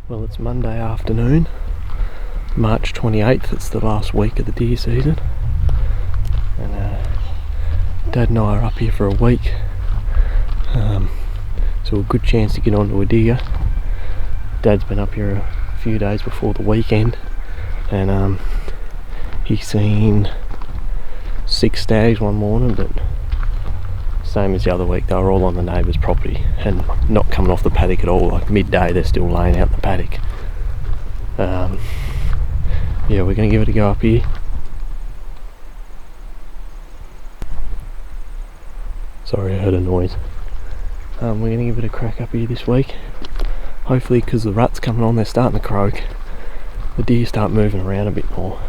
Well, it's Monday afternoon, March 28th. It's the last week of the deer season, and Dad and I are up here for a week, so a good chance to get onto a deer. Dad's been up here a few days before the weekend, and he's seen 6 stags one morning, but same as the other week, they were all on the neighbour's property and not coming off the paddock at all. Like midday, they're still laying out in the paddock. Yeah, we're going to give it a go up here. Sorry, I heard a noise. We're going to give it a crack up here this week. Hopefully, because the rut's coming on, they're starting to croak. The deer start moving around a bit more.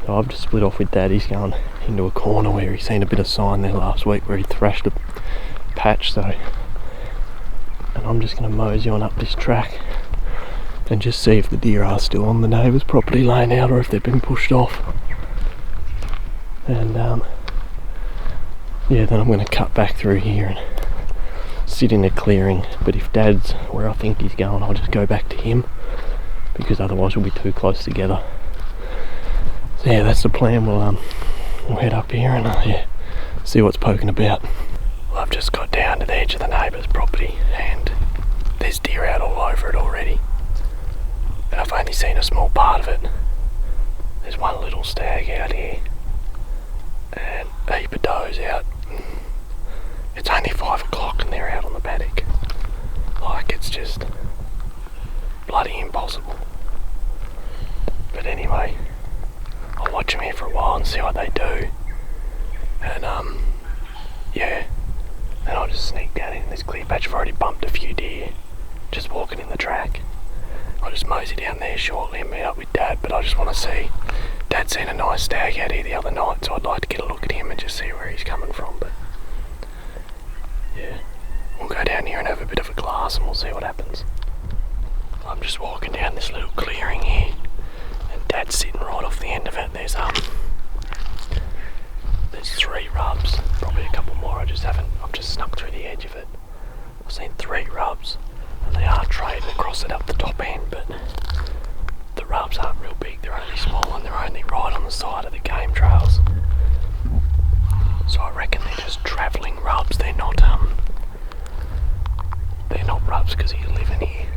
So I've just split off with Dad. He's going into a corner where he's seen a bit of sign there last week where he thrashed a patch, so, and I'm just going to mosey on up this track and just see if the deer are still on the neighbour's property laying out or if they've been pushed off. And yeah, then I'm going to cut back through here and sit in a clearing, but if Dad's where I think he's going, I'll just go back to him, because otherwise we'll be too close together. So yeah, that's the plan. We'll head up here and yeah, see what's poking about. Well, I've just got down to the edge of the neighbour's property and there's deer out all over it already, and I've only seen a small part of it. There's one little stag out here and a heap of does out. It's only 5 o'clock and they're out on the paddock. Like, it's just bloody impossible. But anyway, I'll watch them here for a while and see what they do. And yeah, then I'll just sneak down in this clear patch. I've already bumped a few deer just walking in the track. I'll just mosey down there shortly and meet up with Dad, but I just want to see. Dad seen a nice stag out here the other night, so I'd like to get a look at him and just see where he's coming from. But yeah, we'll go down here and have a bit of a glass and we'll see what happens. I'm just walking down this little clearing here and Dad's sitting right off the end of it. There's 3 rubs, probably a couple more. I've just snuck through the edge of it. I've seen 3 rubs and they are trading across it up the top end, but the rubs aren't real big, they're only small and they're only right on the side of the game trails. So I reckon they're just travelling rubs. They're not rubs because he's living here.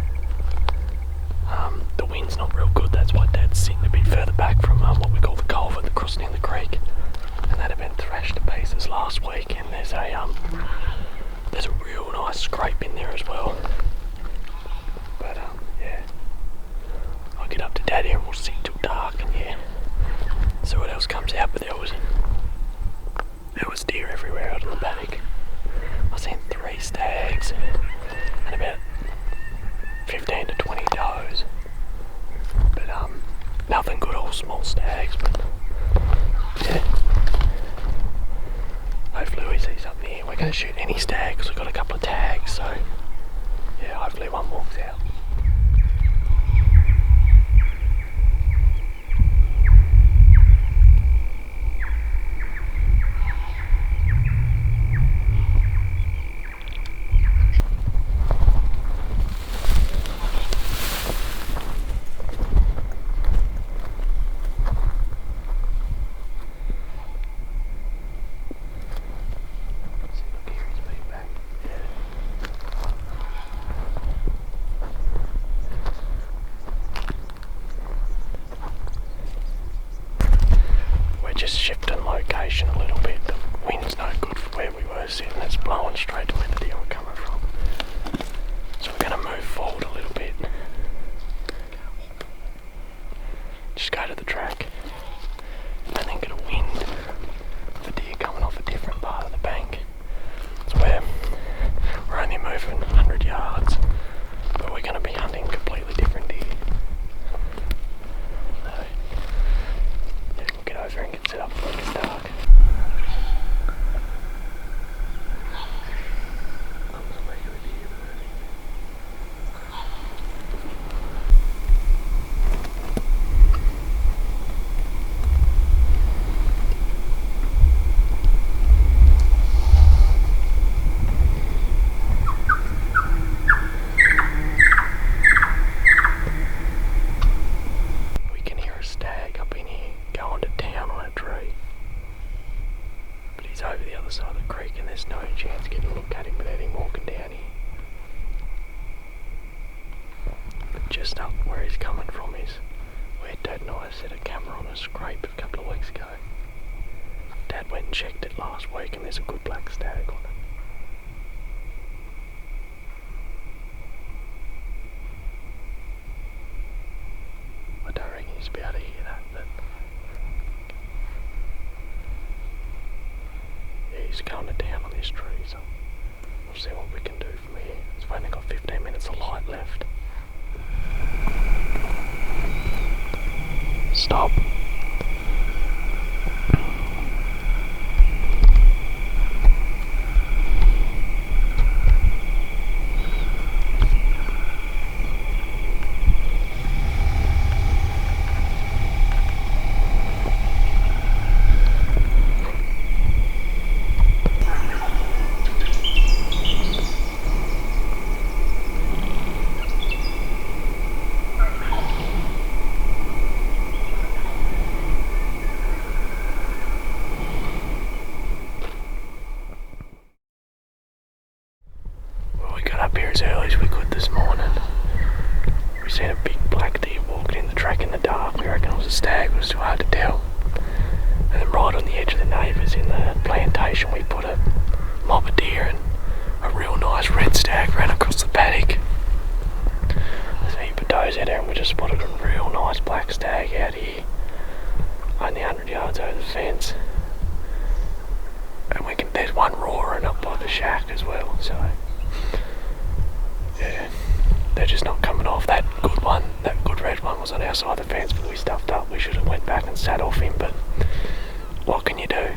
The wind's not real good, that's why Dad's sitting a bit further back from what we call the culvert that crosses in the creek, and that had been thrashed to pieces last week. And there's a real nice scrape in there as well. But yeah, I'll get up to Dad here and we'll sit till dark and yeah, see what else comes out. But there was deer everywhere out on the paddock. I've seen 3 stags and about 15 to 20 does, but nothing good, all small stags. But yeah, hopefully we see something here. We're going to shoot any stag because we've got a couple of tags, so yeah, hopefully one walks out. Just shifting location a little bit. The wind's no good for where we were sitting. It's blowing straight to where the deer were coming from. So we're going to move forward a little bit. Just go to the track and then get a wind. The deer coming off a different part of the bank. It's where we're only moving 100 yards, but we're going to be hunting completely different deer. Over and get set up before it gets dark. just up where he's coming from is where Dad and I set a camera on a scrape a couple of weeks ago. Dad went and checked it last week and there's a good black stag on it. I don't reckon he's be able to hear that, but yeah, he's going down on this tree, so we'll see what we can do from here. We've only got 15 minutes of light left. Stop. Up here as early as we could this morning. We seen a big black deer walking in the track in the dark. We reckon it was a stag, but it was too hard to tell. And then right on the edge of the neighbours in the plantation we put a mob of deer and a real nice red stag ran across the paddock. There's a heap of does out there and we just spotted a real nice black stag out here. Only 100 yards over the fence. And there's one roaring up by the shack as well, so yeah, they're just not coming off. That good one, that good red one was on our side of the fence, but we stuffed up. We should have went back and sat off him, but what can you do?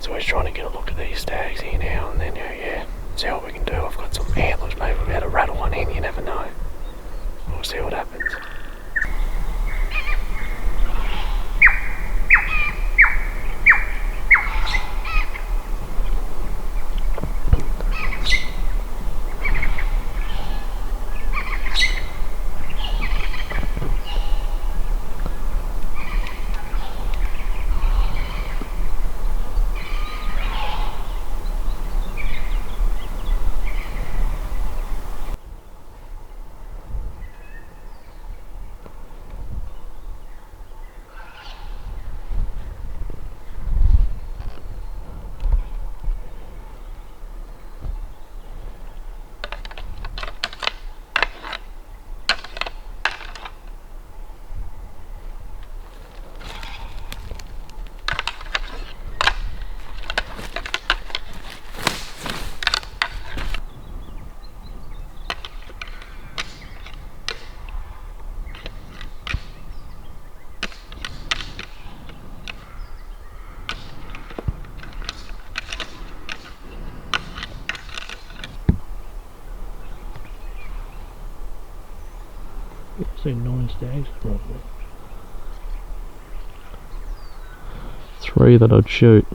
So we're trying to get a look at these stags here now and then, yeah, see what we can do. I've got some antlers, maybe we'll be able to rattle one in, you never know. We'll see what happens. Say 9 stags, probably. 3 that I'd shoot.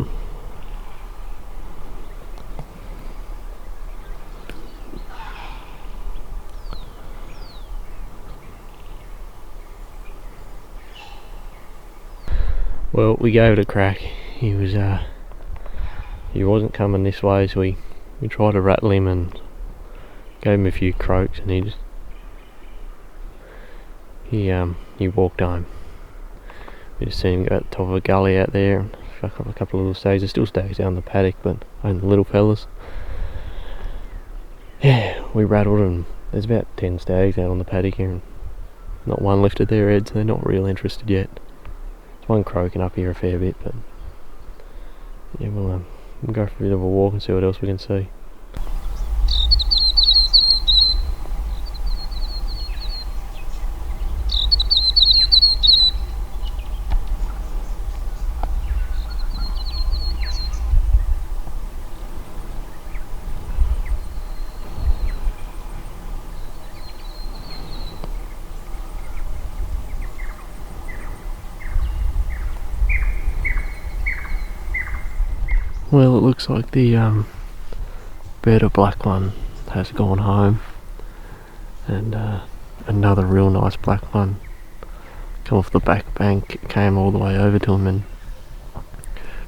Well, we gave it a crack. He wasn't coming this way, so we tried to rattle him and gave him a few croaks, and he walked home. We just seen him go at the top of a gully out there and fuck up a couple of little stags. There's still stags down the paddock, but only the little fellas. Yeah, we rattled and there's about 10 stags out on the paddock here and not one lifted their heads. They're not real interested yet. There's one croaking up here a fair bit, but yeah, we'll go for a bit of a walk and see what else we can see. Well, it looks like the better black one has gone home, and another real nice black one come off the back bank, came all the way over to him and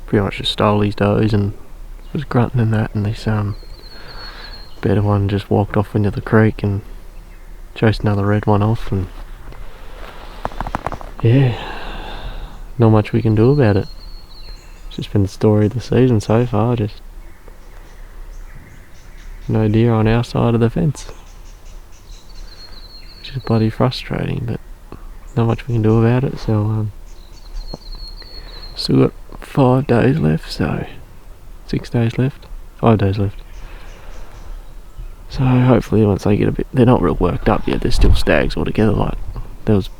pretty much just stole his does and was grunting and that, and this better one just walked off into the creek and chased another red one off, and yeah, not much we can do about it. It's just been the story of the season so far, just no deer on our side of the fence, which is bloody frustrating, but not much we can do about it. So still got 5 days left, so 6 days left, 5 days left. So hopefully once they get a bit, they're not real worked up yet, they're still stags altogether. Like, there was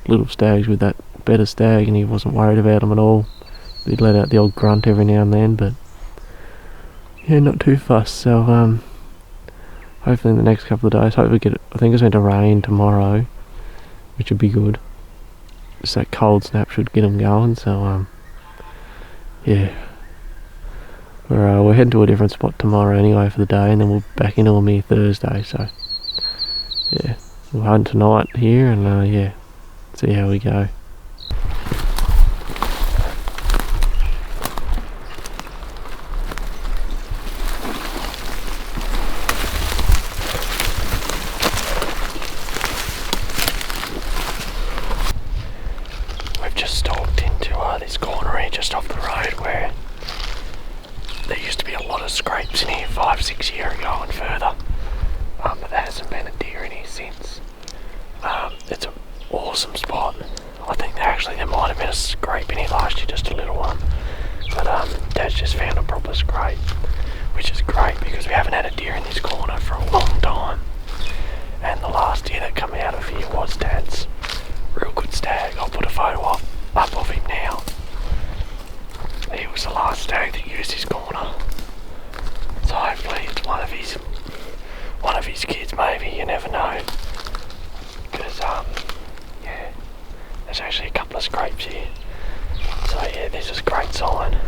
little stags with that better stag and he wasn't worried about them at all. He'd let out the old grunt every now and then, but yeah, not too fussed. So hopefully in the next couple of days, hopefully get it. I think it's meant to rain tomorrow, which would be good. Just that cold snap should get them going. So yeah, we're heading to a different spot tomorrow anyway for the day, and then we'll back into them here Thursday. So yeah, we'll hunt tonight here, and yeah, see how we go. We've just stalked into this corner here just off the road where there used to be a lot of scrapes in here 5-6 years ago and further, but there hasn't been a deer in here since. It's an awesome spot. I think there might have been a scrape in here last year, just a little one, but Dad's just found a proper scrape, which is great because we haven't had a deer in this corner for a long time, and the last deer that came out of here was Dad's real good stag. I'll put a photo up of him now. He was the last stag that used his corner, so hopefully it's one of his kids, maybe, you never know, because yeah, there's actually a couple of scrapes here, so yeah, this is a great sign.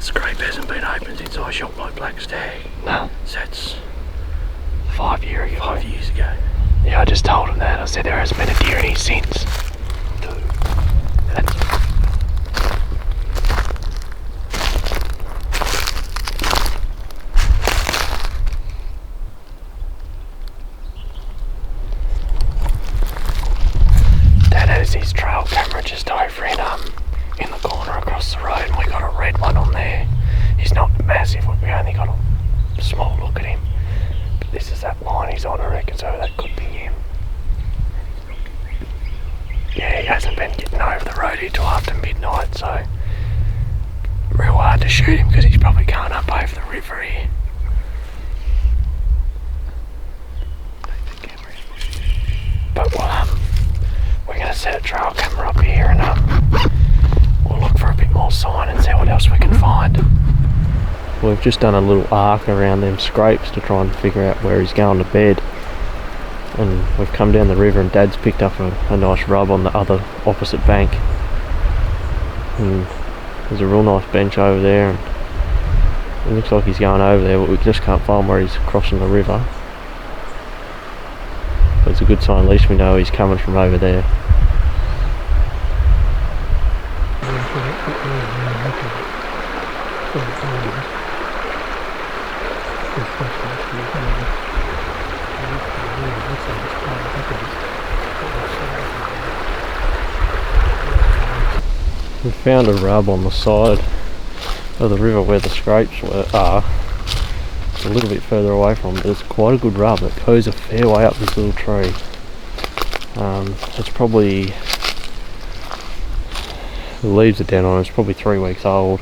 Scrape hasn't been open since I shot my black stag. No. So that's 5 years ago. 5 years ago. Yeah, I just told him that. I said there hasn't been a deer in here since. Dad has his trail camera just over in the corner across the road, and we got a red one on there. He's not massive, we only got a small look at him, but this is that line he's on, I reckon, so that could be him. Yeah, he hasn't been getting over the road here till after midnight, so real hard to shoot him because he's probably going up over the river here. But we're going to set a trail camera up here, and we'll look for a bit more sign and see what else we can find. We've just done a little arc around them scrapes to try and figure out where he's going to bed, and we've come down the river and Dad's picked up a nice rub on the other opposite bank, and there's a real nice bench over there, and it looks like he's going over there, but we just can't find where he's crossing the river. But it's a good sign, at least we know he's coming from over there. We found a rub on the side of the river where the scrapes are. It's a little bit further away from it, but it's quite a good rub. It goes a fair way up this little tree. It's probably, the leaves are down on it, it's probably 3 weeks old,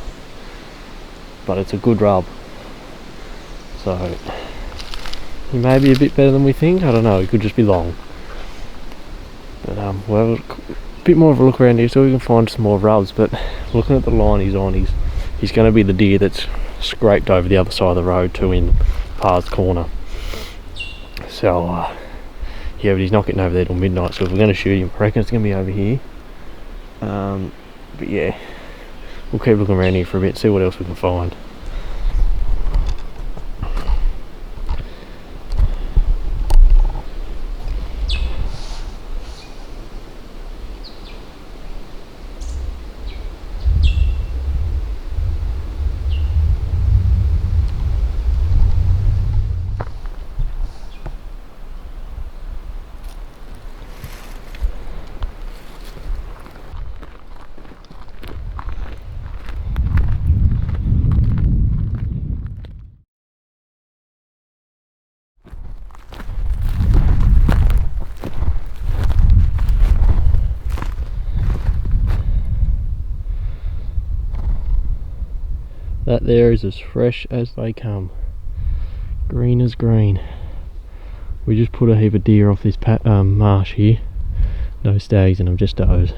but it's a good rub. So he may be a bit better than we think, I don't know, it could just be long. But we'll have a bit more of a look around here so we can find some more rubs, but looking at the line he's on, he's going to be the deer that's scraped over the other side of the road too, in Par's corner. So yeah, but he's not getting over there till midnight, so if we're going to shoot him, I reckon it's going to be over here. But yeah, we'll keep looking around here for a bit, see what else we can find. That there is as fresh as they come. Green as green. We just put a heap of deer off this marsh here. No stags, and I've just dozed.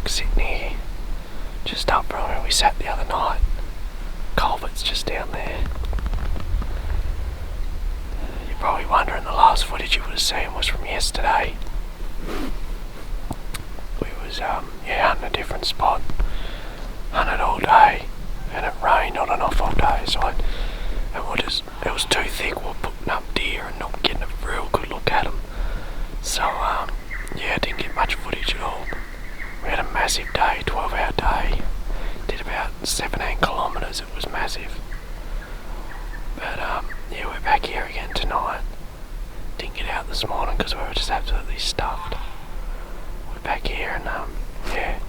Sitting here, just up from where we sat the other night. Culvert's just down there. You're probably wondering the last footage you would have seen was from yesterday. We was hunting a different spot, hunted all day, and it rained on and off all day. So it was too thick. We're putting up deer and not getting a real good look at them. So yeah, didn't get much footage at all. We had a massive day, 12-hour day. Did about 17 kilometres, it was massive. But yeah, we're back here again tonight. Didn't get out this morning because we were just absolutely stuffed. We're back here and yeah.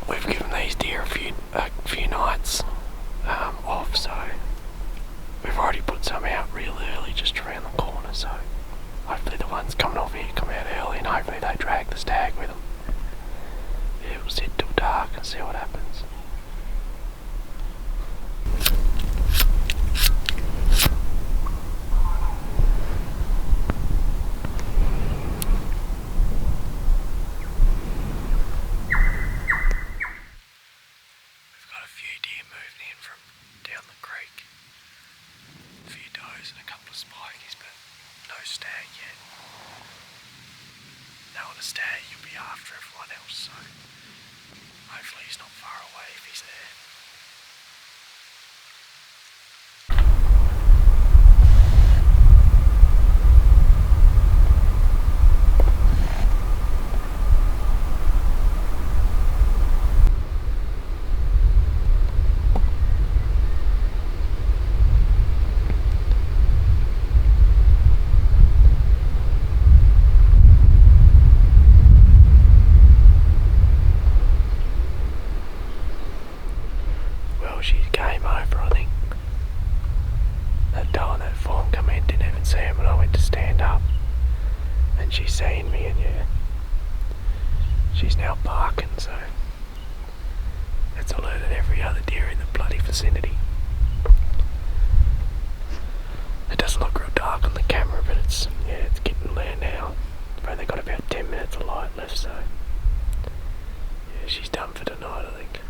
We've given these deer a few nights off, so we've already put some out real early just around the corner, so hopefully the ones coming off here come out early and hopefully they drag the stag with them. Yeah, we'll sit till dark and see what happens. We've got a few deer moving in from down the creek. A few does and a couple of spikies, but no stag yet. Now on a stag you'll be after everyone else, so hopefully he's not far away if he's there. She came over, I think. That doe and that fawn come in, didn't even see him when I went to stand up. And she's seen me, and yeah, she's now barking, so it's alerted every other deer in the bloody vicinity. It doesn't look real dark on the camera, but it's getting there now. I've only got about 10 minutes of light left, so yeah, she's done for tonight, I think.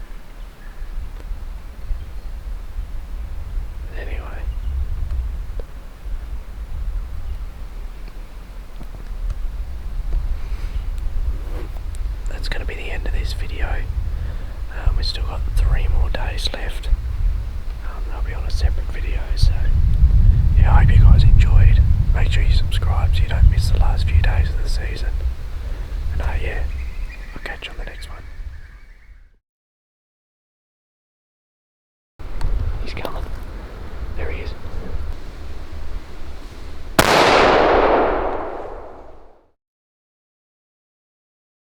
Anyway, that's going to be the end of this video. We've still got 3 more days left. There'll be be on a separate video. So yeah, I hope you guys enjoyed. Make sure you subscribe so you don't miss the last few days.